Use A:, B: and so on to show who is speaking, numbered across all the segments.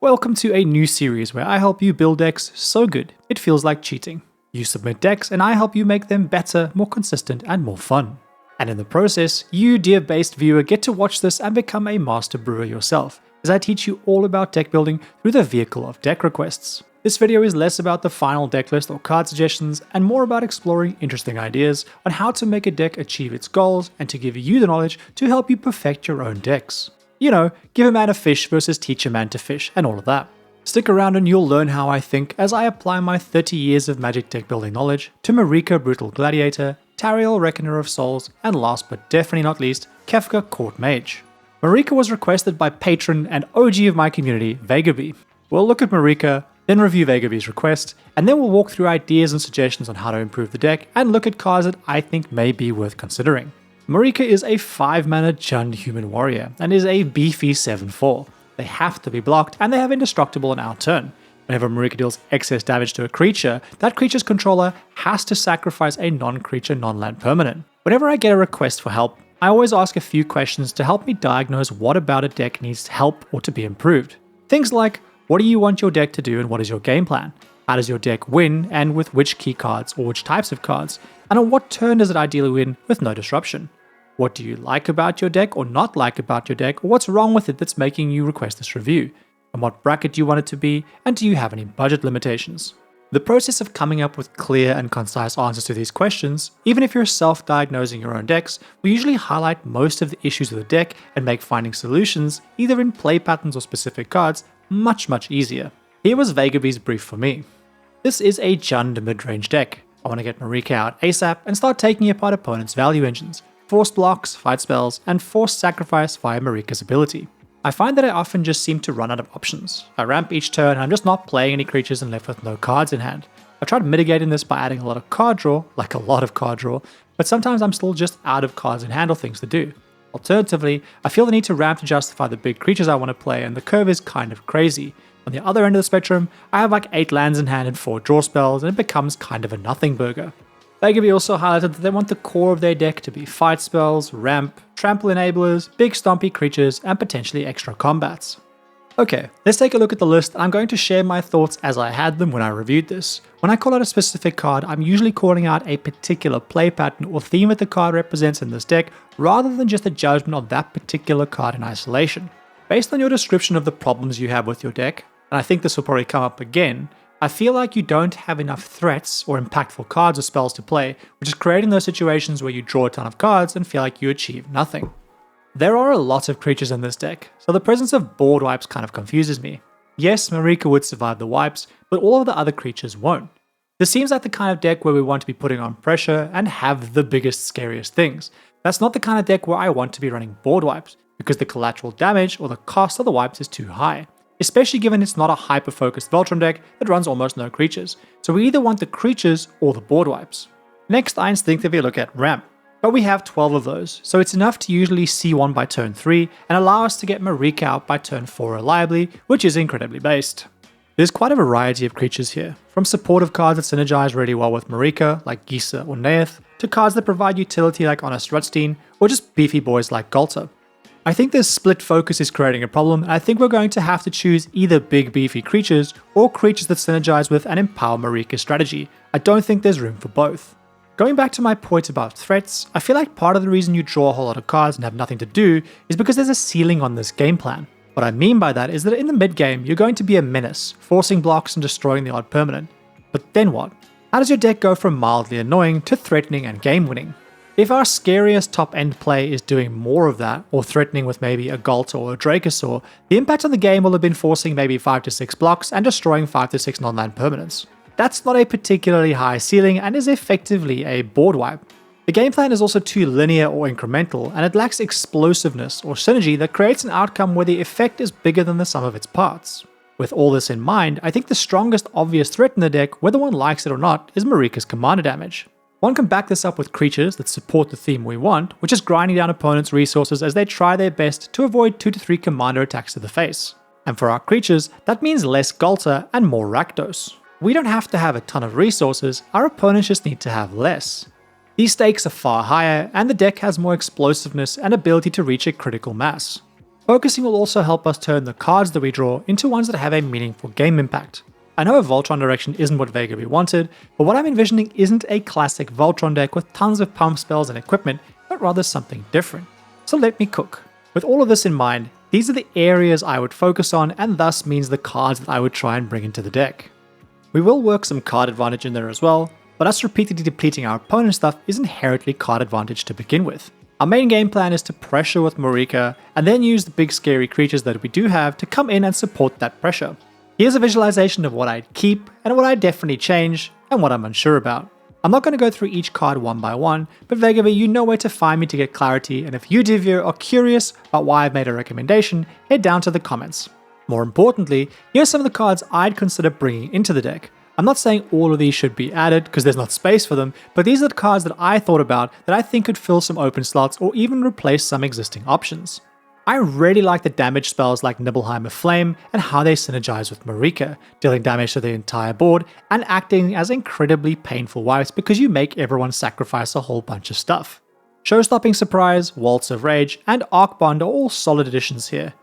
A: Welcome to a new series where I help you build decks so good it feels like cheating. You submit decks and I help you make them better, more consistent, and more fun. And in the process, you, dear based viewer, get to watch this and become a master brewer yourself, as I teach you all about deck building through the vehicle of deck requests. This video is less about the final deck list or card suggestions and more about exploring interesting ideas on how to make a deck achieve its goals and to give you the knowledge to help you perfect your own decks. You know, give a man a fish versus teach a man to fish and all of that. Stick around and you'll learn how I think as I apply my 30 years of Magic deck building knowledge to Maarika Brutal Gladiator, Tariel Reckoner of Souls, and last but definitely not least, Kefka Court Mage. Maarika was requested by patron and OG of my community, Vegabee. We'll look at Maarika, then review Vegabee's request, and then we'll walk through ideas and suggestions on how to improve the deck and look at cards that I think may be worth considering. Maarika is a 5-mana Jund human warrior and is a beefy 7/4. They have to be blocked and they have indestructible on our turn. Whenever Maarika deals excess damage to a creature, that creature's controller has to sacrifice a non-creature non-land permanent. Whenever I get a request for help, I always ask a few questions to help me diagnose what about a deck needs help or to be improved. Things like, what do you want your deck to do and what is your game plan? How does your deck win and with which key cards or which types of cards? And on what turn does it ideally win with no disruption? What do you like about your deck or not like about your deck, or what's wrong with it that's making you request this review? And what bracket do you want it to be, and do you have any budget limitations? The process of coming up with clear and concise answers to these questions, even if you're self-diagnosing your own decks, will usually highlight most of the issues of the deck and make finding solutions, either in play patterns or specific cards, much easier. Here was Vegabee's brief for me. This is a Jund mid-range deck. I want to get Maarika out ASAP and start taking apart opponents' value engines, force blocks, fight spells, and force sacrifice via Maarika's ability. I find that I often just seem to run out of options. I ramp each turn and I'm just not playing any creatures and left with no cards in hand. I've tried mitigating this by adding a lot of card draw, but sometimes I'm still just out of cards in hand or things to do. Alternatively, I feel the need to ramp to justify the big creatures I want to play and the curve is kind of crazy. On the other end of the spectrum, I have like 8 lands in hand and 4 draw spells and it becomes kind of a nothing burger. Vegabee also highlighted that they want the core of their deck to be fight spells, ramp, trample enablers, big stompy creatures, and potentially extra combats. Okay, let's take a look at the list and I'm going to share my thoughts as I had them when I reviewed this. When I call out a specific card, I'm usually calling out a particular play pattern or theme that the card represents in this deck, rather than just a judgment of that particular card in isolation. Based on your description of the problems you have with your deck, and I think this will probably come up again, I feel like you don't have enough threats or impactful cards or spells to play, which is creating those situations where you draw a ton of cards and feel like you achieve nothing. There are a lot of creatures in this deck, so the presence of board wipes kind of confuses me. Yes, Maarika would survive the wipes, but all of the other creatures won't. This seems like the kind of deck where we want to be putting on pressure and have the biggest, scariest things. That's not the kind of deck where I want to be running board wipes, because the collateral damage or the cost of the wipes is too high. Especially given it's not a hyper-focused Voltron deck that runs almost no creatures, so we either want the creatures or the board wipes. Next, I instinctively look at ramp, but we have 12 of those, so it's enough to usually see one by turn 3 and allow us to get Maarika out by turn 4 reliably, which is incredibly based. There's quite a variety of creatures here, from supportive cards that synergize really well with Maarika, like Gisa or Neith, to cards that provide utility like Honest Rutstein, or just beefy boys like Galter. I think this split focus is creating a problem, and I think we're going to have to choose either big beefy creatures or creatures that synergize with and empower Maarika's strategy. I don't think there's room for both. Going back to my point about threats, I feel like part of the reason you draw a whole lot of cards and have nothing to do is because there's a ceiling on this game plan. What I mean by that is that in the mid game, you're going to be a menace, forcing blocks and destroying the odd permanent. But then what? How does your deck go from mildly annoying to threatening and game winning? If our scariest top-end play is doing more of that, or threatening with maybe a Galter or a Dracosaur, the impact on the game will have been forcing maybe 5 to 6 blocks and destroying 5 to 6 non-land permanents. That's not a particularly high ceiling and is effectively a board wipe. The game plan is also too linear or incremental, and it lacks explosiveness or synergy that creates an outcome where the effect is bigger than the sum of its parts. With all this in mind, I think the strongest obvious threat in the deck, whether one likes it or not, is Maarika's commander damage. One can back this up with creatures that support the theme we want, which is grinding down opponents' resources as they try their best to avoid 2 to 3 commander attacks to the face. And for our creatures, that means less Galter and more Rakdos. We don't have to have a ton of resources, our opponents just need to have less. These stakes are far higher, and the deck has more explosiveness and ability to reach a critical mass. Focusing will also help us turn the cards that we draw into ones that have a meaningful game impact. I know a Voltron direction isn't what Vega wanted, but what I'm envisioning isn't a classic Voltron deck with tons of pump spells and equipment, but rather something different. So let me cook. With all of this in mind, these are the areas I would focus on and thus means the cards that I would try and bring into the deck. We will work some card advantage in there as well, but us repeatedly depleting our opponent's stuff is inherently card advantage to begin with. Our main game plan is to pressure with Maarika and then use the big scary creatures that we do have to come in and support that pressure. Here's a visualization of what I'd keep and what I'd definitely change and what I'm unsure about. I'm not going to go through each card one by one, but Vega, you know where to find me to get clarity, and if you Divya are curious about why I've made a recommendation, head down to the comments. More importantly, here's some of the cards I'd consider bringing into the deck. I'm not saying all of these should be added because there's not space for them, but these are the cards that I thought about that I think could fill some open slots or even replace some existing options. I really like the damage spells like Nibelheimer Flame and how they synergize with Maarika, dealing damage to the entire board and acting as incredibly painful wipes because you make everyone sacrifice a whole bunch of stuff. Show-Stopping Surprise, Waltz of Rage, and Arc Bond are all solid additions here.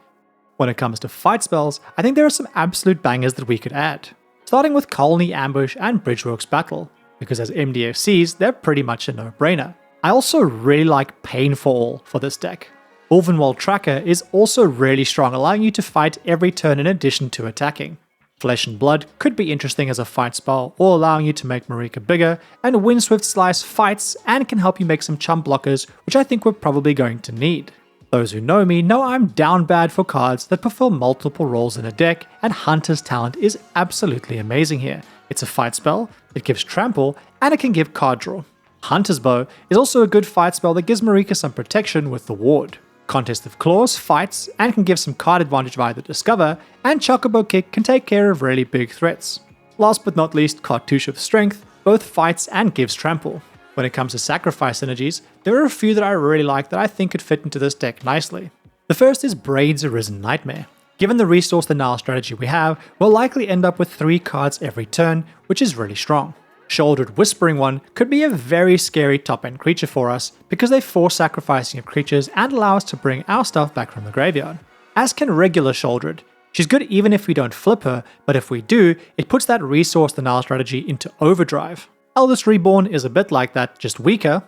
A: When it comes to fight spells, I think there are some absolute bangers that we could add. Starting with Colony Ambush and Bridgeworks Battle, because as MDFCs, they're pretty much a no-brainer. I also really like Pain for All for this deck. Ulvenwald Tracker is also really strong, allowing you to fight every turn in addition to attacking. Flesh and Blood could be interesting as a fight spell, or allowing you to make Maarika bigger, and Windswift Slice fights and can help you make some chump blockers, which I think we're probably going to need. Those who know me know I'm down bad for cards that perform multiple roles in a deck, and Hunter's Talent is absolutely amazing here. It's a fight spell, it gives trample, and it can give card draw. Hunter's Bow is also a good fight spell that gives Maarika some protection with the ward. Contest of Claws fights and can give some card advantage via the Discover, and Chocobo Kick can take care of really big threats. Last but not least, Cartouche of Strength both fights and gives trample. When it comes to sacrifice synergies, there are a few that I really like that I think could fit into this deck nicely. The first is Braid's Arisen Nightmare. Given the resource denial strategy we have, we'll likely end up with 3 cards every turn, which is really strong. Shouldered Whispering One could be a very scary top-end creature for us because they force sacrificing of creatures and allow us to bring our stuff back from the graveyard. As can regular Shouldered. She's good even if we don't flip her, but if we do, it puts that resource denial strategy into overdrive. Eldest Reborn is a bit like that, just weaker.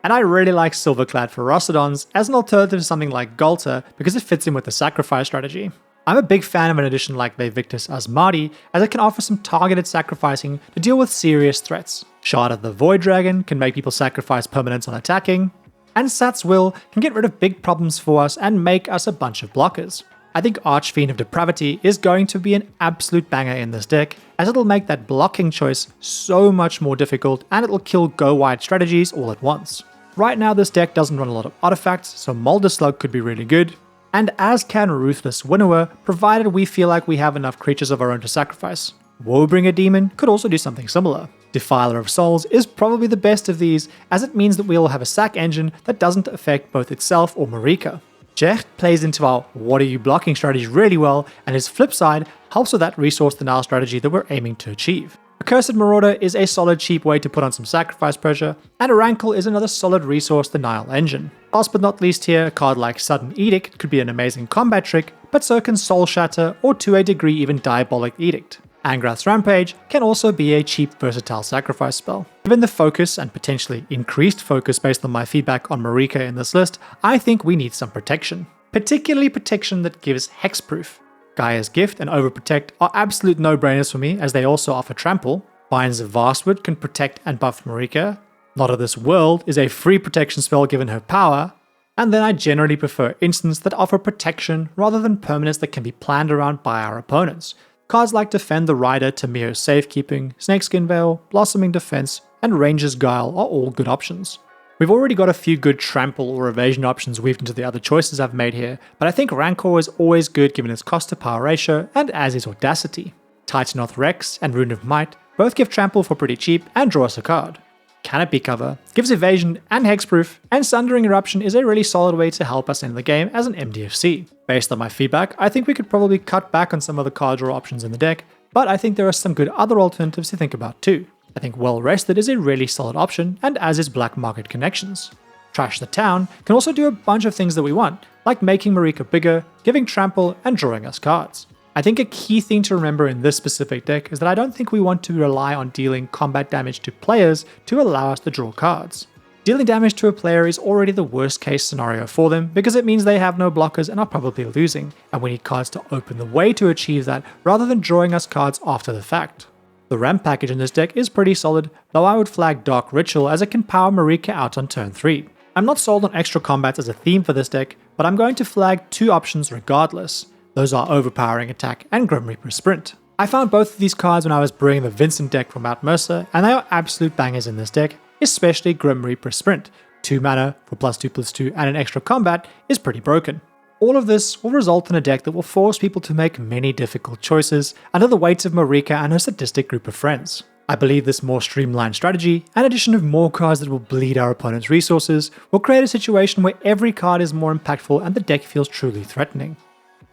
A: And I really like Silverclad Ferocidons as an alternative to something like Galter because it fits in with the sacrifice strategy. I'm a big fan of an addition like Vevictus Asmadi, as it can offer some targeted sacrificing to deal with serious threats. Shard of the Void Dragon can make people sacrifice permanents on attacking, and Sat's Will can get rid of big problems for us and make us a bunch of blockers. I think Archfiend of Depravity is going to be an absolute banger in this deck, as it'll make that blocking choice so much more difficult and it'll kill go-wide strategies all at once. Right now this deck doesn't run a lot of artifacts, so Molder Slug could be really good, and as can Ruthless Winnower, provided we feel like we have enough creatures of our own to sacrifice. Woebringer Demon could also do something similar. Defiler of Souls is probably the best of these, as it means that we'll have a sack engine that doesn't affect both itself or Maarika. Jecht plays into our what are you blocking strategy really well, and his flip side helps with that resource denial strategy that we're aiming to achieve. Accursed Marauder is a solid cheap way to put on some sacrifice pressure, and a Rankle is another solid resource denial engine. Last but not least here, a card like Sudden Edict could be an amazing combat trick, but so can Soul Shatter or to a degree even Diabolic Edict. Angrath's Rampage can also be a cheap versatile sacrifice spell. Given the focus and potentially increased focus based on my feedback on Maarika in this list, I think we need some protection. Particularly protection that gives hexproof. Gaia's Gift and Overprotect are absolute no-brainers for me as they also offer trample. Binds of Vastwood can protect and buff Maarika. Not of This World is a free protection spell given her power. And then I generally prefer instants that offer protection rather than permanents that can be planned around by our opponents. Cards like Defend the Rider, Tamir's Safekeeping, Snakeskin Veil, Blossoming Defense, and Ranger's Guile are all good options. We've already got a few good trample or evasion options weaved into the other choices I've made here, but I think Rancor is always good given its cost to power ratio, and as is Audacity. Titanoth Rex and Rune of Might both give trample for pretty cheap and draw us a card. Canopy Cover gives evasion and hexproof, and Sundering Eruption is a really solid way to help us end the game as an MDFC. Based on my feedback, I think we could probably cut back on some of the card draw options in the deck, but I think there are some good other alternatives to think about too. I think Well Rested is a really solid option, and as is Black Market Connections. Trash the Town can also do a bunch of things that we want, like making Maarika bigger, giving trample, and drawing us cards. I think a key thing to remember in this specific deck is that I don't think we want to rely on dealing combat damage to players to allow us to draw cards. Dealing damage to a player is already the worst case scenario for them because it means they have no blockers and are probably losing, and we need cards to open the way to achieve that rather than drawing us cards after the fact. The ramp package in this deck is pretty solid, though I would flag Dark Ritual as it can power Maarika out on turn 3. I'm not sold on extra combats as a theme for this deck, but I'm going to flag two options regardless. Those are Overpowering Attack and Grim Reaper Sprint. I found both of these cards when I was brewing the Vincent deck from Mount Mercer, and they are absolute bangers in this deck, especially Grim Reaper Sprint. 2 mana for +2/+2 and an extra combat is pretty broken. All of this will result in a deck that will force people to make many difficult choices under the weight of Maarika and her sadistic group of friends. I believe this more streamlined strategy, and addition of more cards that will bleed our opponent's resources, will create a situation where every card is more impactful and the deck feels truly threatening.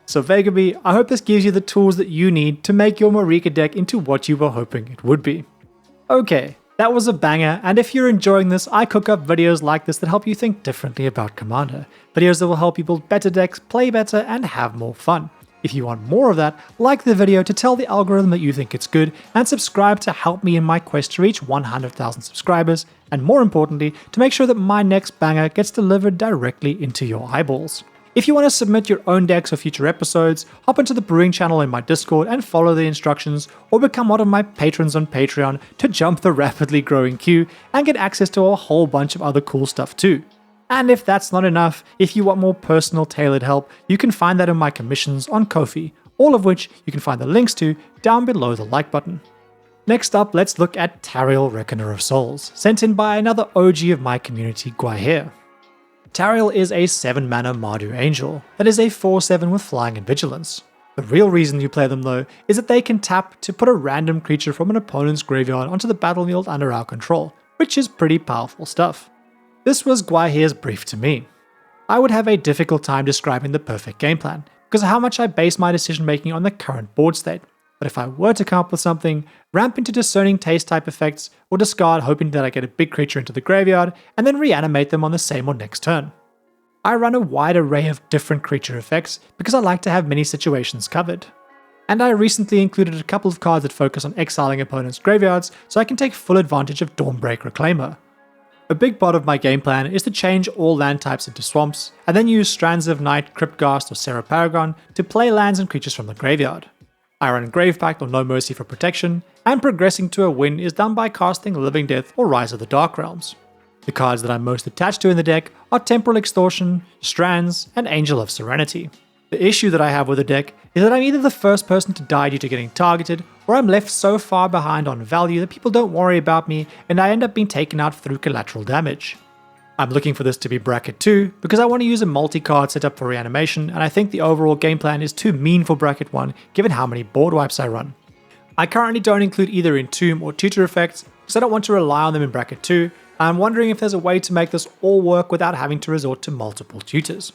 A: So Vegabee, I hope this gives you the tools that you need to make your Maarika deck into what you were hoping it would be. Okay, that was a banger, and if you're enjoying this, I cook up videos like this that help you think differently about Commander. Videos that will help you build better decks, play better, and have more fun. If you want more of that, like the video to tell the algorithm that you think it's good, and subscribe to help me in my quest to reach 100,000 subscribers, and more importantly, to make sure that my next banger gets delivered directly into your eyeballs. If you want to submit your own decks for future episodes, hop into the brewing channel in my Discord and follow the instructions, or become one of my patrons on Patreon to jump the rapidly growing queue and get access to a whole bunch of other cool stuff too. And if that's not enough, if you want more personal tailored help, you can find that in my commissions on Ko-fi, all of which you can find the links to down below the like button. Next up, let's look at Tariel, Reckoner of Souls, sent in by another OG of my community, Gladiator. Tariel is a 7-mana Mardu Angel that is a 4/7 with Flying and Vigilance. The real reason you play them though is that they can tap to put a random creature from an opponent's graveyard onto the battlefield under our control, which is pretty powerful stuff. This was Gwaihere's brief to me. I would have a difficult time describing the perfect game plan, because of how much I base my decision making on the current board state. But if I were to come up with something, ramp into discerning taste type effects, or discard hoping that I get a big creature into the graveyard, and then reanimate them on the same or next turn. I run a wide array of different creature effects because I like to have many situations covered. And I recently included a couple of cards that focus on exiling opponents' graveyards so I can take full advantage of Dawnbreak Reclaimer. A big part of my game plan is to change all land types into swamps, and then use Strands of Night, Cryptghast, or Serra Paragon to play lands and creatures from the graveyard. I run Grave Pact or No Mercy for protection, and progressing to a win is done by casting Living Death or Rise of the Dark Realms. The cards that I'm most attached to in the deck are Temporal Extortion, Strands, and Angel of Serenity. The issue that I have with the deck is that I'm either the first person to die due to getting targeted, or I'm left so far behind on value that people don't worry about me and I end up being taken out through collateral damage. I'm looking for this to be bracket 2 because I want to use a multi-card setup for reanimation, and I think the overall game plan is too mean for bracket 1 given how many board wipes I run. I currently don't include either Entomb or Tutor effects because I don't want to rely on them in bracket 2, and I'm wondering if there's a way to make this all work without having to resort to multiple tutors.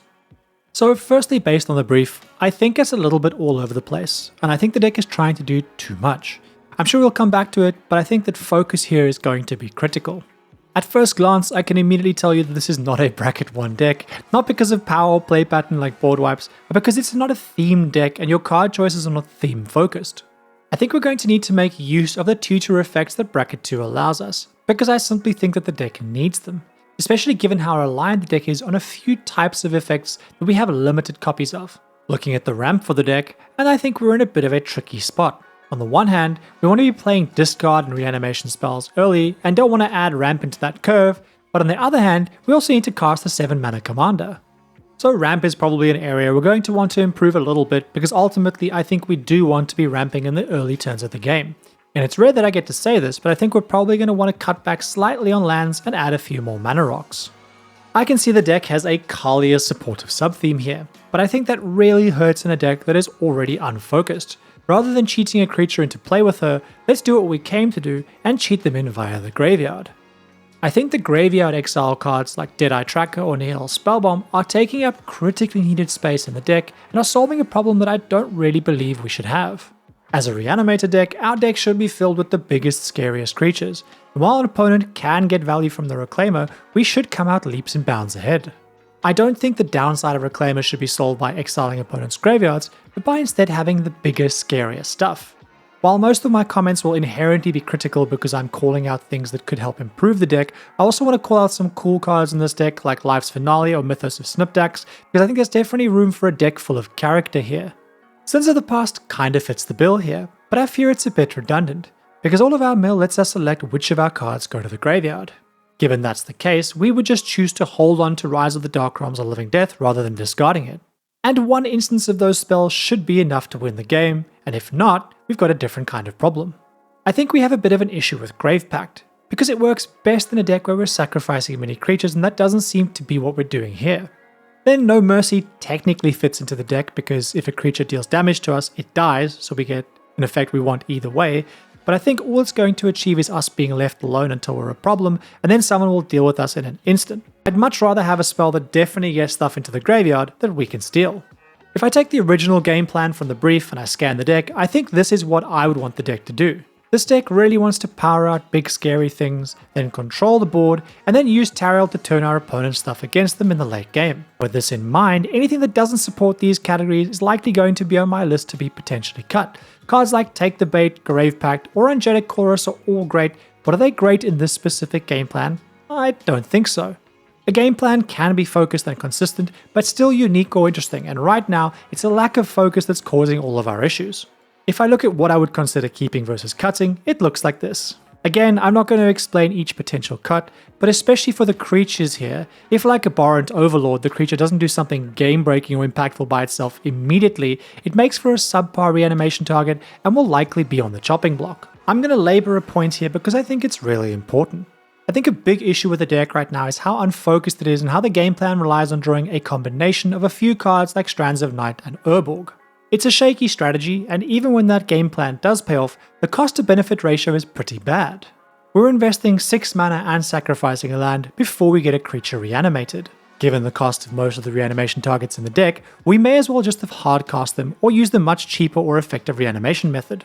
A: So firstly, based on the brief, I think it's a little bit all over the place, and I think the deck is trying to do too much. I'm sure we'll come back to it, but I think that focus here is going to be critical. At first glance, I can immediately tell you that this is not a bracket 1 deck, not because of power or play pattern like board wipes, but because it's not a themed deck and your card choices are not theme focused. I think we're going to need to make use of the tutor effects that bracket 2 allows us, because I simply think that the deck needs them, especially given how reliant the deck is on a few types of effects that we have limited copies of. Looking at the ramp for the deck, and I think we're in a bit of a tricky spot. On the one hand, we want to be playing discard and reanimation spells early and don't want to add ramp into that curve, but on the other hand, we also need to cast a 7-mana commander. So ramp is probably an area we're going to want to improve a little bit because ultimately I think we do want to be ramping in the early turns of the game. And it's rare that I get to say this, but I think we're probably going to want to cut back slightly on lands and add a few more mana rocks. I can see the deck has a Kalia supportive sub-theme here, but I think that really hurts in a deck that is already unfocused. Rather than cheating a creature into play with her, let's do what we came to do and cheat them in via the graveyard. I think the graveyard exile cards like Deadeye Tracker or Nihil Spellbomb are taking up critically needed space in the deck and are solving a problem that I don't really believe we should have. As a reanimator deck, our deck should be filled with the biggest, scariest creatures, and while an opponent can get value from the Reclaimer, we should come out leaps and bounds ahead. I don't think the downside of Reclaimer should be solved by exiling opponents' graveyards, but by instead having the bigger, scarier stuff. While most of my comments will inherently be critical because I'm calling out things that could help improve the deck, I also want to call out some cool cards in this deck like Life's Finale or Mythos of Snipdax, because I think there's definitely room for a deck full of character here. Sins of the Past kinda fits the bill here, but I fear it's a bit redundant, because all of our mill lets us select which of our cards go to the graveyard. Given that's the case, we would just choose to hold on to Rise of the Dark Realms or Living Death rather than discarding it. And one instance of those spells should be enough to win the game, and if not, we've got a different kind of problem. I think we have a bit of an issue with Grave Pact, because it works best in a deck where we're sacrificing many creatures, and that doesn't seem to be what we're doing here. Then No Mercy technically fits into the deck because if a creature deals damage to us, it dies, so we get an effect we want either way, but I think all it's going to achieve is us being left alone until we're a problem, and then someone will deal with us in an instant. I'd much rather have a spell that definitely gets stuff into the graveyard that we can steal. If I take the original game plan from the brief and I scan the deck, I think this is what I would want the deck to do. This deck really wants to power out big scary things, then control the board, and then use Tariel to turn our opponent's stuff against them in the late game. With this in mind, anything that doesn't support these categories is likely going to be on my list to be potentially cut. Cards like Take the Bait, Grave Pact, or Angelic Chorus are all great, but are they great in this specific game plan? I don't think so. A game plan can be focused and consistent, but still unique or interesting, and right now, it's a lack of focus that's causing all of our issues. If I look at what I would consider keeping versus cutting, it looks like this. Again, I'm not going to explain each potential cut, but especially for the creatures here, if like a Borrant Overlord, the creature doesn't do something game-breaking or impactful by itself immediately, it makes for a subpar reanimation target and will likely be on the chopping block. I'm going to labor a point here because I think it's really important. I think a big issue with the deck right now is how unfocused it is and how the game plan relies on drawing a combination of a few cards like Strands of Night and Urborg. It's a shaky strategy, and even when that game plan does pay off, the cost to benefit ratio is pretty bad. We're investing 6 mana and sacrificing a land before we get a creature reanimated. Given the cost of most of the reanimation targets in the deck, we may as well just have hardcast them or use the much cheaper or effective reanimation method.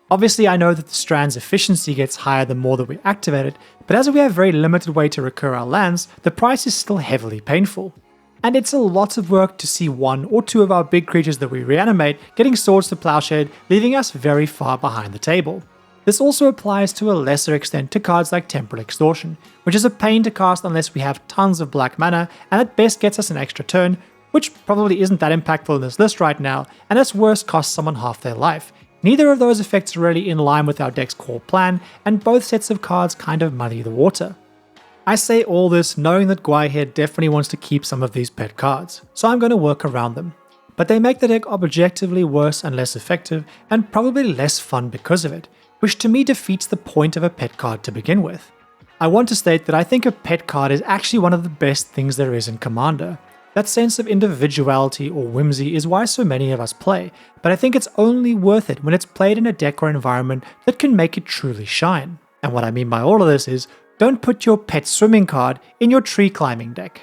A: Obviously, I know that the Strand's efficiency gets higher the more that we activate it, but as we have very limited way to recur our lands, the price is still heavily painful. And it's a lot of work to see 1 or 2 of our big creatures that we reanimate getting Swords to Plowshare, leaving us very far behind the table. This also applies to a lesser extent to cards like Temporal Extortion, which is a pain to cast unless we have tons of black mana, and at best gets us an extra turn, which probably isn't that impactful in this list right now, and at worst costs someone half their life. Neither of those effects are really in line with our deck's core plan, and both sets of cards kind of muddy the water. I say all this knowing that Gwai here definitely wants to keep some of these pet cards, so I'm going to work around them. But they make the deck objectively worse and less effective, and probably less fun because of it, which to me defeats the point of a pet card to begin with. I want to state that I think a pet card is actually one of the best things there is in Commander. That sense of individuality or whimsy is why so many of us play, but I think it's only worth it when it's played in a deck or environment that can make it truly shine. And what I mean by all of this is, don't put your pet swimming card in your tree climbing deck.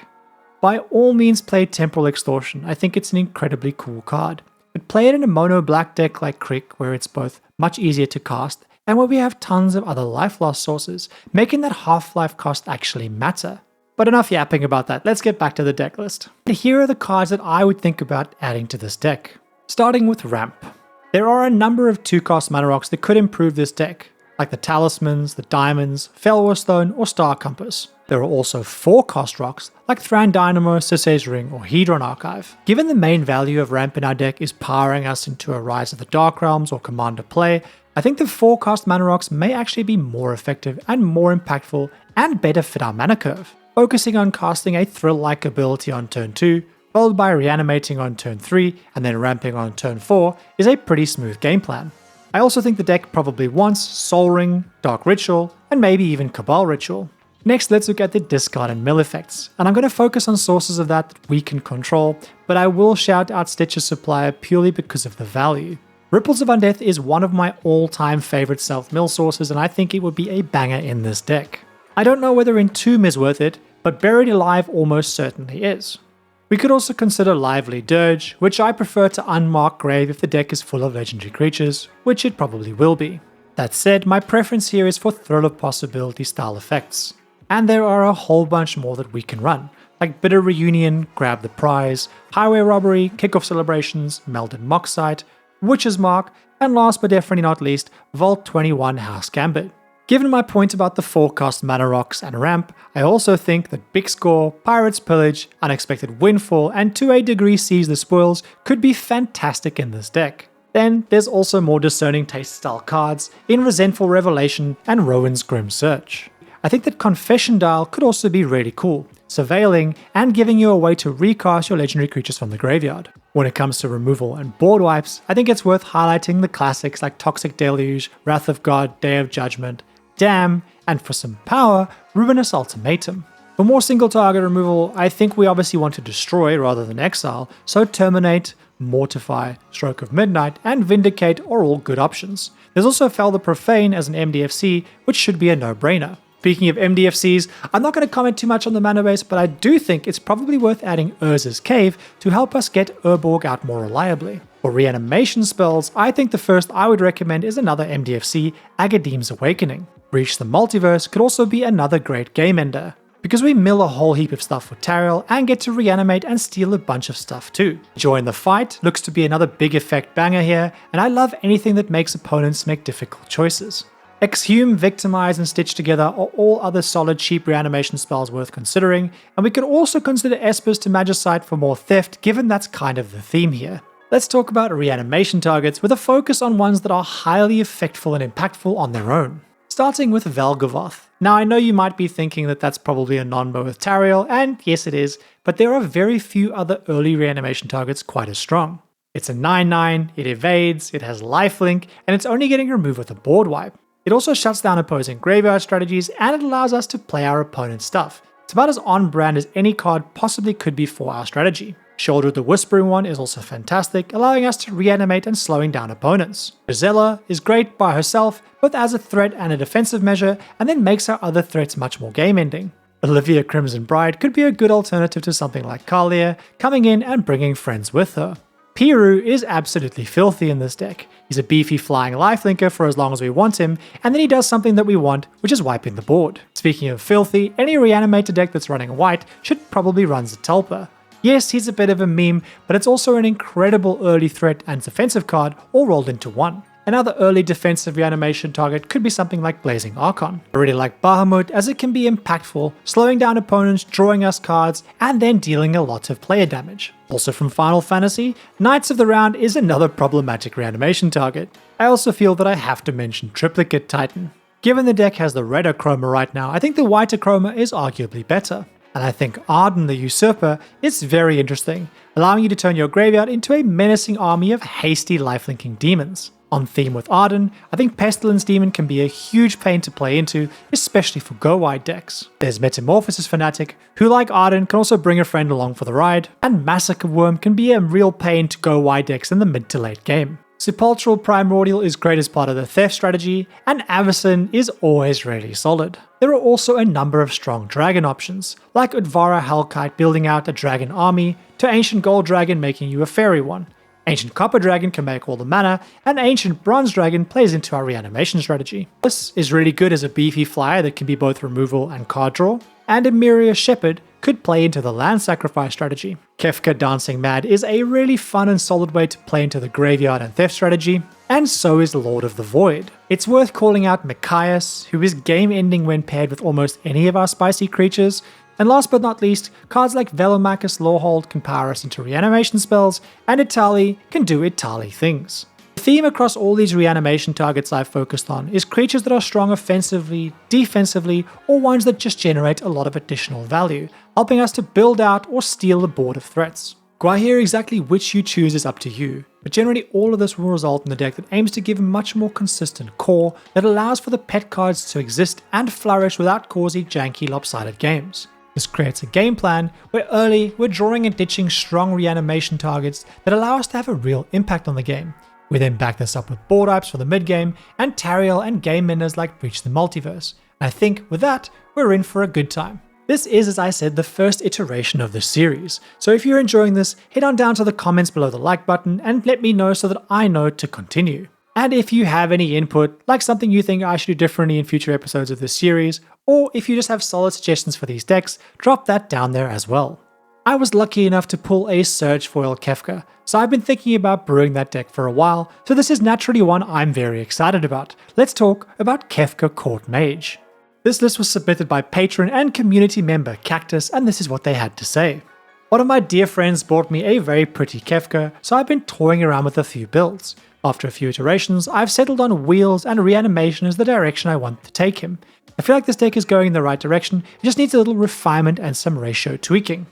A: By all means play Temporal Extortion, I think it's an incredibly cool card. But play it in a mono black deck like Crick where it's both much easier to cast and where we have tons of other life loss sources, making that half-life cost actually matter. But enough yapping about that, let's get back to the deck list. And here are the cards that I would think about adding to this deck. Starting with Ramp. There are a number of 2-cost mana rocks that could improve this deck, like the Talismans, the Diamonds, Felwar Stone, or Star Compass. There are also 4-cost rocks, like Thran Dynamo, Circe's Ring, or Hedron Archive. Given the main value of Ramp in our deck is powering us into a Rise of the Dark Realms or Commander play, I think the 4-cost mana rocks may actually be more effective and more impactful and better fit our mana curve. Focusing on casting a Thrill-like ability on turn 2, followed by reanimating on turn 3, and then ramping on turn 4 is a pretty smooth game plan. I also think the deck probably wants Soul Ring, Dark Ritual, and maybe even Cabal Ritual. Next, let's look at the discard and mill effects, and I'm going to focus on sources of that we can control, but I will shout out Stitcher's Supplier purely because of the value. Ripples of Undeath is one of my all-time favorite self-mill sources, and I think it would be a banger in this deck. I don't know whether Entomb is worth it, but Buried Alive almost certainly is. We could also consider Lively Dirge, which I prefer to unmark grave if the deck is full of legendary creatures, which it probably will be. That said, my preference here is for Thrill of Possibility style effects. And there are a whole bunch more that we can run, like Bitter Reunion, Grab the Prize, Highway Robbery, Kickoff Celebrations, Melded Moxite, Witch's Mark, and last but definitely not least, Vault 21 House Gambit. Given my point about the forecast mana rocks and ramp, I also think that Big Score, Pirate's Pillage, Unexpected Windfall, and to a degree Seize the Spoils could be fantastic in this deck. Then there's also more discerning taste style cards in Resentful Revelation and Rowan's Grim Search. I think that Confession Dial could also be really cool, surveilling and giving you a way to recast your legendary creatures from the graveyard. When it comes to removal and board wipes, I think it's worth highlighting the classics like Toxic Deluge, Wrath of God, Day of Judgment, Damn, and for some power, Ruinous Ultimatum. For more single target removal, I think we obviously want to destroy rather than exile, so Terminate, Mortify, Stroke of Midnight, and Vindicate are all good options. There's also Fell the Profane as an MDFC, which should be a no-brainer. Speaking of MDFCs, I'm not going to comment too much on the mana base, but I do think it's probably worth adding Urza's Cave to help us get Urborg out more reliably. For reanimation spells, I think the first I would recommend is another MDFC, Agadeem's Awakening. Breach the Multiverse could also be another great game ender, because we mill a whole heap of stuff for Tariel and get to reanimate and steal a bunch of stuff too. Join the Fight looks to be another big effect banger here, and I love anything that makes opponents make difficult choices. Exhume, Victimize, and Stitch Together are all other solid cheap reanimation spells worth considering, and we could also consider Espers to Magicite for more theft given that's kind of the theme here. Let's talk about reanimation targets with a focus on ones that are highly effectful and impactful on their own. Starting with Valgavoth. Now I know you might be thinking that that's probably a non-bo with Tariel, and yes it is, but there are very few other early reanimation targets quite as strong. It's a 9/9, it evades, it has lifelink, and it's only getting removed with a board wipe. It also shuts down opposing graveyard strategies, and it allows us to play our opponent's stuff. It's about as on-brand as any card possibly could be for our strategy. Shoulder of the Whispering One is also fantastic, allowing us to reanimate and slowing down opponents. Gisela is great by herself, both as a threat and a defensive measure, and then makes our other threats much more game-ending. Olivia Crimson Bride could be a good alternative to something like Kalia, coming in and bringing friends with her. Piru is absolutely filthy in this deck. He's a beefy flying lifelinker for as long as we want him, and then he does something that we want, which is wiping the board. Speaking of filthy, any reanimator deck that's running white should probably run Zetalpa. Yes, he's a bit of a meme, but it's also an incredible early threat and defensive card all rolled into one. Another early defensive reanimation target could be something like Blazing Archon. I really like Bahamut as it can be impactful, slowing down opponents, drawing us cards, and then dealing a lot of player damage. Also from Final Fantasy, Knights of the Round is another problematic reanimation target. I also feel that I have to mention Triplicate Titan. Given the deck has the redder chroma right now, I think the whiter chroma is arguably better. And I think Arden the Usurper is very interesting, allowing you to turn your graveyard into a menacing army of hasty lifelinking demons. On theme with Arden, I think Pestilence Demon can be a huge pain to play into, especially for go-wide decks. There's Metamorphosis Fanatic, who like Arden can also bring a friend along for the ride, and Massacre Worm can be a real pain to go-wide decks in the mid to late game. Sepulchral Primordial is great as part of the theft strategy, and Avacyn is always really solid. There are also a number of strong dragon options, like Udvara Hellkite building out a dragon army, to Ancient Gold Dragon making you a fairy one. Ancient Copper Dragon can make all the mana, and Ancient Bronze Dragon plays into our reanimation strategy. This is really good as a beefy flyer that can be both removal and card draw, and Emiria Shepherd could play into the land sacrifice strategy. Kefka Dancing Mad is a really fun and solid way to play into the graveyard and theft strategy, and so is Lord of the Void. It's worth calling out Micaias, who is game-ending when paired with almost any of our spicy creatures, and last but not least, cards like Velomachus Lawhold can power us into reanimation spells, and Itali can do Itali things. The theme across all these reanimation targets I've focused on is creatures that are strong offensively, defensively, or ones that just generate a lot of additional value, helping us to build out or steal the board of threats. Quite here exactly which you choose is up to you, but generally all of this will result in a deck that aims to give a much more consistent core that allows for the pet cards to exist and flourish without causing janky lopsided games. This creates a game plan where early we're drawing and ditching strong reanimation targets that allow us to have a real impact on the game. We then back this up with board wipes for the mid game and Tariel and game menders like Breach the Multiverse. And I think with that, we're in for a good time. This is, as I said, the first iteration of this series, so if you're enjoying this, head on down to the comments below the like button and let me know so that I know to continue. And if you have any input, like something you think I should do differently in future episodes of this series, or if you just have solid suggestions for these decks, drop that down there as well. I was lucky enough to pull a Surge Foil Kefka, so I've been thinking about brewing that deck for a while, so this is naturally one I'm very excited about. Let's talk about Kefka Court Mage. This list was submitted by patron and community member Cactus, and this is what they had to say. One of my dear friends bought me a very pretty Kefka, so I've been toying around with a few builds. After a few iterations, I've settled on wheels and reanimation as the direction I want to take him. I feel like this deck is going in the right direction, it just needs a little refinement and some ratio tweaking.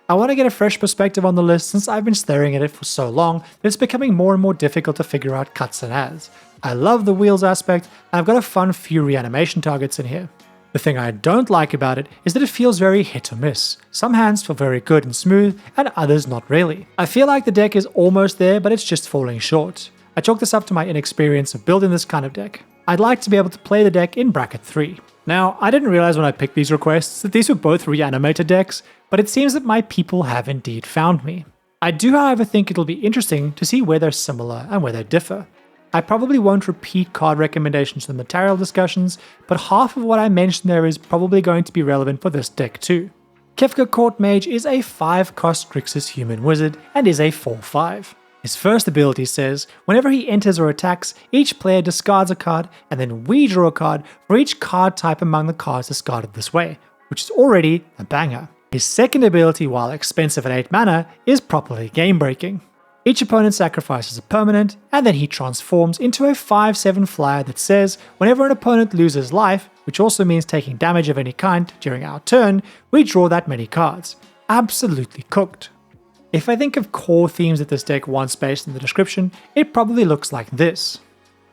A: I want to get a fresh perspective on the list since I've been staring at it for so long that it's becoming more and more difficult to figure out cuts and adds. I love the wheels aspect, and I've got a fun few reanimation targets in here. The thing I don't like about it is that it feels very hit or miss. Some hands feel very good and smooth, and others not really. I feel like the deck is almost there, but it's just falling short. I chalk this up to my inexperience of building this kind of deck. I'd like to be able to play the deck in bracket 3. Now, I didn't realize when I picked these requests that these were both reanimated decks, but it seems that my people have indeed found me. I do, however, think it'll be interesting to see where they're similar and where they differ. I probably won't repeat card recommendations from the Tariel discussions, but half of what I mentioned there is probably going to be relevant for this deck too. Kefka Court Mage is a 5-cost Grixis human wizard and is a 4/5. His first ability says, whenever he enters or attacks, each player discards a card, and then we draw a card for each card type among the cards discarded this way, which is already a banger. His second ability, while expensive at 8 mana, is properly game-breaking. Each opponent sacrifices a permanent, and then he transforms into a 5/7 flyer that says, whenever an opponent loses life, which also means taking damage of any kind during our turn, we draw that many cards. Absolutely cooked. If I think of core themes that this deck wants based in the description, it probably looks like this.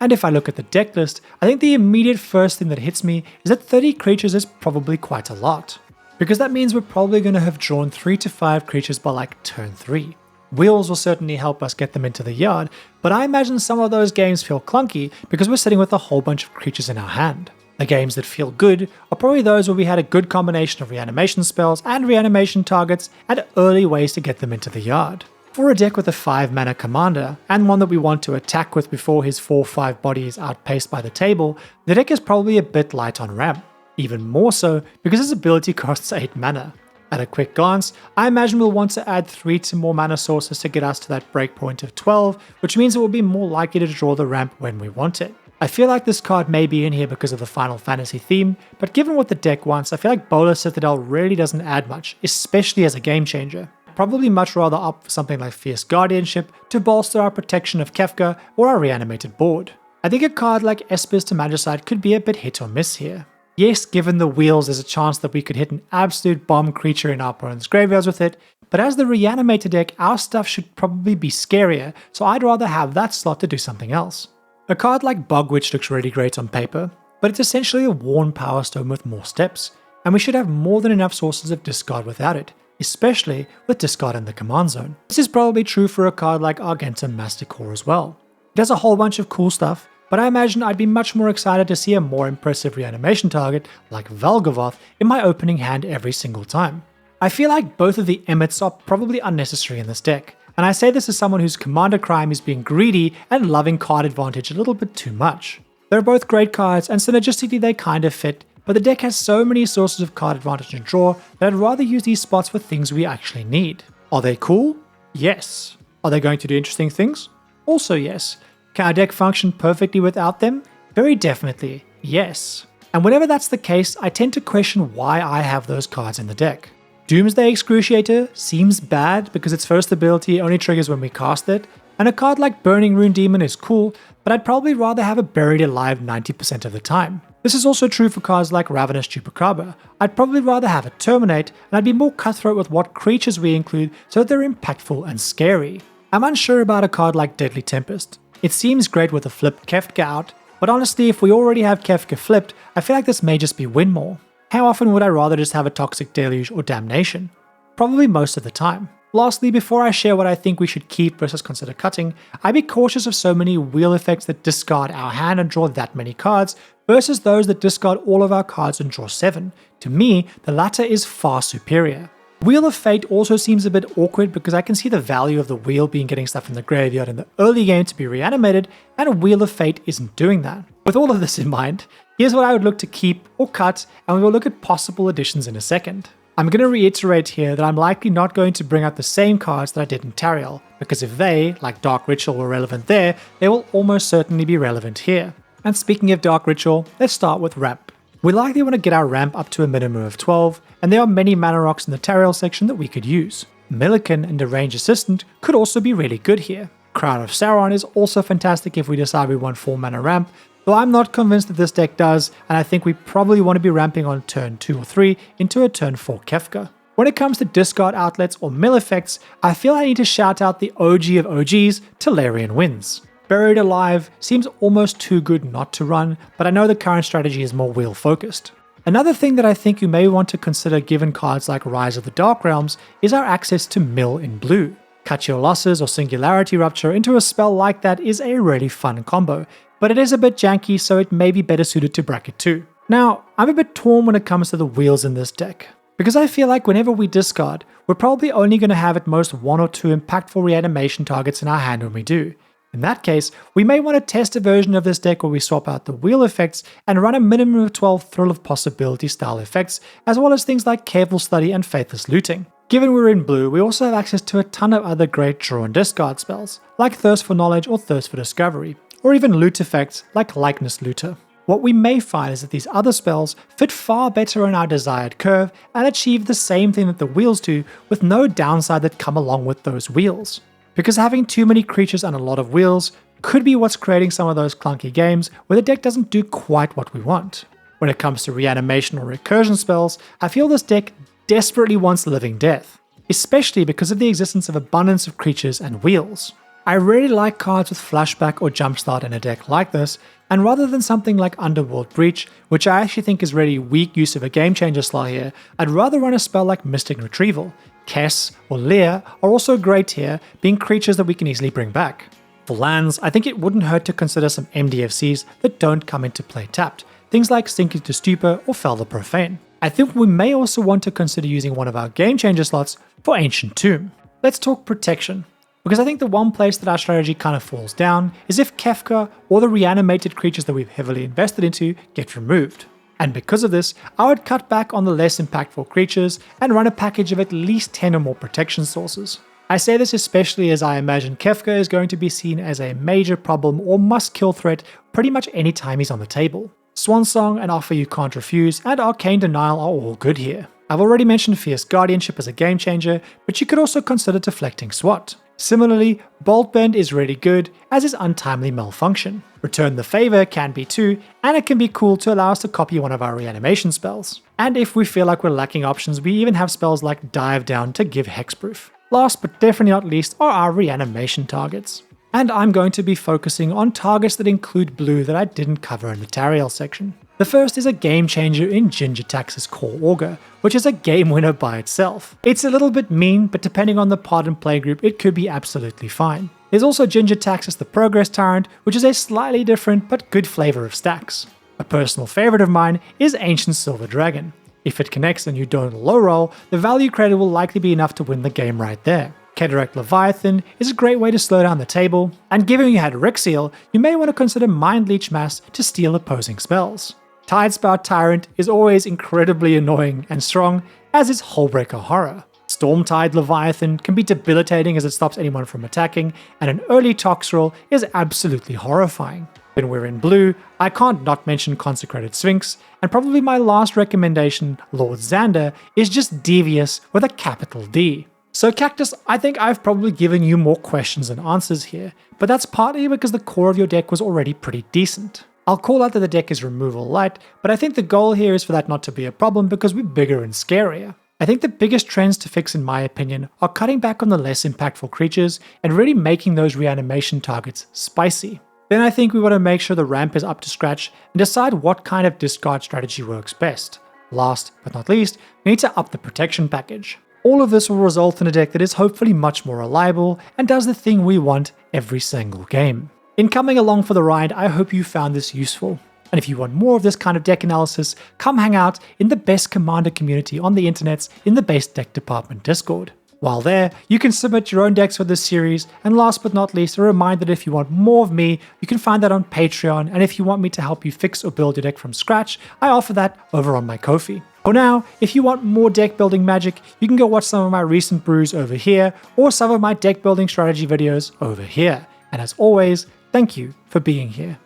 A: And if I look at the deck list, I think the immediate first thing that hits me is that 30 creatures is probably quite a lot. Because that means we're probably going to have drawn 3 to 5 creatures by like turn 3. Wheels will certainly help us get them into the yard, but I imagine some of those games feel clunky because we're sitting with a whole bunch of creatures in our hand. The games that feel good are probably those where we had a good combination of reanimation spells and reanimation targets and early ways to get them into the yard. For a deck with a 5-mana commander, and one that we want to attack with before his 4/5 body is outpaced by the table, the deck is probably a bit light on ramp. Even more so because his ability costs 8 mana. At a quick glance, I imagine we'll want to add 3 to more mana sources to get us to that breakpoint of 12, which means it will be more likely to draw the ramp when we want it. I feel like this card may be in here because of the Final Fantasy theme, but given what the deck wants, I feel like Bola Citadel really doesn't add much, especially as a game changer. Probably much rather opt for something like Fierce Guardianship to bolster our protection of Kefka or our reanimated board. I think a card like Espers to Magicite could be a bit hit or miss here. Yes, given the wheels, there's a chance that we could hit an absolute bomb creature in our opponent's graveyards with it, but as the reanimator deck, our stuff should probably be scarier, so I'd rather have that slot to do something else. A card like Bogwitch looks really great on paper, but it's essentially a worn Power Stone with more steps, and we should have more than enough sources of discard without it, especially with discard in the command zone. This is probably true for a card like Argentum Masticore as well. It does a whole bunch of cool stuff, but I imagine I'd be much more excited to see a more impressive reanimation target like Valgavoth in my opening hand every single time. I feel like both of the Emmets are probably unnecessary in this deck, and I say this as someone whose commander crime is being greedy and loving card advantage a little bit too much. They're both great cards and synergistically they kind of fit, but the deck has so many sources of card advantage and draw that I'd rather use these spots for things we actually need. Are they cool? Yes. Are they going to do interesting things? Also yes. Can our deck function perfectly without them? Very definitely, yes. And whenever that's the case, I tend to question why I have those cards in the deck. Doomsday Excruciator seems bad because its first ability only triggers when we cast it, and a card like Burning Rune Demon is cool, but I'd probably rather have it buried alive 90% of the time. This is also true for cards like Ravenous Chupacabra. I'd probably rather have it terminate, and I'd be more cutthroat with what creatures we include so that they're impactful and scary. I'm unsure about a card like Deadly Tempest. It seems great with a flipped Kefka out, but honestly if we already have Kefka flipped, I feel like this may just be win more. How often would I rather just have a Toxic Deluge or Damnation? Probably most of the time. Lastly, before I share what I think we should keep versus consider cutting, I'd be cautious of so many wheel effects that discard our hand and draw that many cards, versus those that discard all of our cards and draw 7. To me, the latter is far superior. Wheel of Fate also seems a bit awkward because I can see the value of the wheel being getting stuff in the graveyard in the early game to be reanimated, and Wheel of Fate isn't doing that. With all of this in mind, here's what I would look to keep or cut, and we will look at possible additions in a second. I'm going to reiterate here that I'm likely not going to bring out the same cards that I did in Tariel, because if they, like Dark Ritual, were relevant there, they will almost certainly be relevant here. And speaking of Dark Ritual, let's start with ramp. We likely want to get our ramp up to a minimum of 12, and there are many mana rocks in the Tariel section that we could use. Millikan and the Range Assistant could also be really good here. Crown of Sauron is also fantastic if we decide we want 4 mana ramp, though I'm not convinced that this deck does, and I think we probably want to be ramping on turn 2 or 3 into a turn 4 Kefka. When it comes to discard outlets or mill effects, I feel I need to shout out the OG of OGs, Tariel Winds. Buried Alive seems almost too good not to run, but I know the current strategy is more wheel focused. Another thing that I think you may want to consider given cards like Rise of the Dark Realms is our access to mill in blue. Cut Your Losses or Singularity Rupture into a spell like that is a really fun combo, but it is a bit janky, so it may be better suited to bracket 2. Now, I'm a bit torn when it comes to the wheels in this deck, because I feel like whenever we discard, we're probably only going to have at most 1 or 2 impactful reanimation targets in our hand when we do. In that case, we may want to test a version of this deck where we swap out the wheel effects and run a minimum of 12 Thrill of Possibility style effects, as well as things like Careful Study and Faithless Looting. Given we're in blue, we also have access to a ton of other great draw and discard spells, like Thirst for Knowledge or Thirst for Discovery, or even loot effects like Likeness Looter. What we may find is that these other spells fit far better on our desired curve and achieve the same thing that the wheels do, with no downside that come along with those wheels. Because having too many creatures and a lot of wheels could be what's creating some of those clunky games where the deck doesn't do quite what we want. When it comes to reanimation or recursion spells, I feel this deck desperately wants Living Death, especially because of the existence of abundance of creatures and wheels. I really like cards with flashback or jumpstart in a deck like this, and rather than something like Underworld Breach, which I actually think is really weak use of a game changer slot here, I'd rather run a spell like Mystic Retrieval. Kess or Lear are also great here, being creatures that we can easily bring back. For lands, I think it wouldn't hurt to consider some MDFCs that don't come into play tapped, things like Sink into Stupor or Fel the Profane. I think we may also want to consider using one of our game changer slots for Ancient Tomb. Let's talk protection, because I think the one place that our strategy kind of falls down is if Kefka or the reanimated creatures that we've heavily invested into get removed. And because of this, I would cut back on the less impactful creatures and run a package of at least 10 or more protection sources. I say this especially as I imagine Kefka is going to be seen as a major problem or must-kill threat pretty much any time he's on the table. Swansong and Offer You Can't Refuse and Arcane Denial are all good here. I've already mentioned Fierce Guardianship as a game changer, but you could also consider Deflecting SWAT. Similarly, Bolt Bend is really good, as is Untimely Malfunction. Return the Favor can be too, and it can be cool to allow us to copy one of our reanimation spells. And if we feel like we're lacking options, we even have spells like Dive Down to give hexproof. Last but definitely not least are our reanimation targets. And I'm going to be focusing on targets that include blue that I didn't cover in the Tariel section. The first is a game changer in Ginger Tax's Core Augur, which is a game winner by itself. It's a little bit mean, but depending on the pod and play group, it could be absolutely fine. There's also Ginger Tax's The Progress Tyrant, which is a slightly different but good flavor of stacks. A personal favorite of mine is Ancient Silver Dragon. If it connects and you don't low roll, the value created will likely be enough to win the game right there. Cataract Leviathan is a great way to slow down the table, and given you had Rixiel, you may want to consider Mind Leech Mass to steal opposing spells. Tidespout Tyrant is always incredibly annoying and strong, as is Hullbreaker Horror. Stormtide Leviathan can be debilitating as it stops anyone from attacking, and an early Tox roll is absolutely horrifying. When we're in blue, I can't not mention Consecrated Sphinx, and probably my last recommendation, Lord Xander, is just devious with a capital D. So Cactus, I think I've probably given you more questions than answers here, but that's partly because the core of your deck was already pretty decent. I'll call out that the deck is removal light, but I think the goal here is for that not to be a problem because we're bigger and scarier. I think the biggest trends to fix in my opinion are cutting back on the less impactful creatures and really making those reanimation targets spicy. Then I think we want to make sure the ramp is up to scratch and decide what kind of discard strategy works best. Last but not least, we need to up the protection package. All of this will result in a deck that is hopefully much more reliable and does the thing we want every single game. In coming along for the ride, I hope you found this useful. And if you want more of this kind of deck analysis, come hang out in the best Commander community on the internets in the Base Deck Department Discord. While there, you can submit your own decks for this series, and last but not least, a reminder that if you want more of me, you can find that on Patreon, and if you want me to help you fix or build your deck from scratch, I offer that over on my Ko-fi. For now, if you want more deck building magic, you can go watch some of my recent brews over here, or some of my deck building strategy videos over here. And as always, thank you for being here.